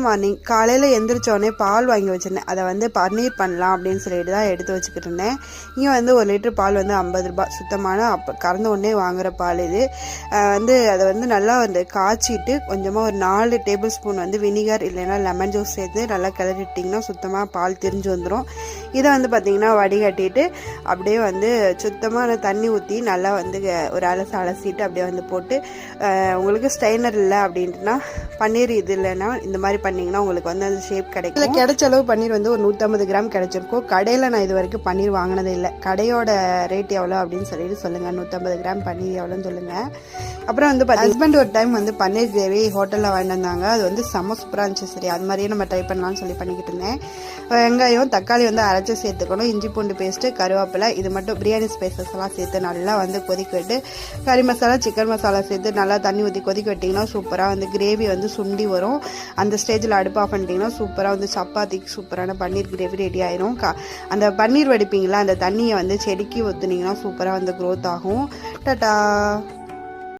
Morning காலையில் எந்திரிச்சோடனே பால் வாங்கி வச்சுருந்தேன். அதை வந்து பன்னீர் பண்ணலாம் அப்படின்னு சொல்லிட்டு தான் எடுத்து வச்சுக்கிட்டு இருந்தேன். இங்கே வந்து 1 லிட்டர் பால் வந்து 50 ரூபாய், சுத்தமான அப்போ கறந்த உடனே வாங்குகிற பால் இது. அதை வந்து நல்லா வந்து காய்ச்சிட்டு கொஞ்சமாக ஒரு 4 டேபிள் ஸ்பூன் வந்து வினிகர் இல்லைன்னா லெமன் ஜூஸ் சேர்த்து நல்லா கிளறிட்டிங்கன்னா சுத்தமாக பால் திரிஞ்சு வந்துடும். இதை வந்து பார்த்திங்கன்னா வடிகட்டிட்டு அப்படியே வந்து சுத்தமான தண்ணி ஊற்றி நல்லா வந்து ஒரு அலசிட்டு அப்படியே வந்து போட்டு, உங்களுக்கு ஸ்ட்ரைனர் இல்லை அப்படின்ட்டுனா பன்னீர் இது இல்லைன்னா இந்த மாதிரி பண்ணிங்கன்னா உங்களுக்கு வந்து அந்த ஷேப் கிடைக்கும். இல்லை கிடைச்ச அளவு பன்னீர் வந்து ஒரு 150 கிராம் கிடைச்சிருக்கும். கடையில் நான் இது வரைக்கும் பன்னீர் வாங்கினது இல்லை. கடையோட ரேட் எவ்வளோ அப்படின்னு சொல்லிட்டு சொல்லுங்கள். 150 கிராம் பன்னீர் எவ்வளோன்னு சொல்லுங்கள். அப்புறம் வந்து ஹஸ்பண்ட் ஒரு டைம் வந்து பன்னீர் கிரேவி ஹோட்டலில் வாங்கிட்டு வந்தாங்க. அது வந்து செம்ம சூப்பராக இருந்துச்சு. சரி அது மாதிரியே நம்ம ட்ரை பண்ணலாம்னு சொல்லி பண்ணிக்கிட்டு இருந்தேன். வெங்காயம் தக்காளி வந்து அரைச்சி சேர்த்துக்கணும், இஞ்சி பூண்டு பேஸ்ட்டு கருவேப்பிலை இது மட்டும் பிரியாணி ஸ்பைசஸ் எல்லாம் சேர்த்து நல்லா வந்து கொதிக்க விட்டு கறி மசாலா சிக்கன் மசாலா சேர்த்து நல்லா தண்ணி ஊற்றி கொதிக்க விட்டிங்கன்னா சூப்பராக வந்து கிரேவி வந்து சுண்டி வரும். அந்த ஸ்டேஜில் அடுப்பு ஆஃப் பண்ணிட்டீங்கன்னா சூப்பராக வந்து சப்பாத்திக்கு சூப்பரான பன்னீர் கிரேவி ரெடி ஆயிரும். அந்த பன்னீர் வடிப்பீங்களா அந்த தண்ணியை வந்து செடிக்கு ஊற்றுனீங்கன்னா சூப்பராக வந்து க்ரோத் ஆகும். டாடா.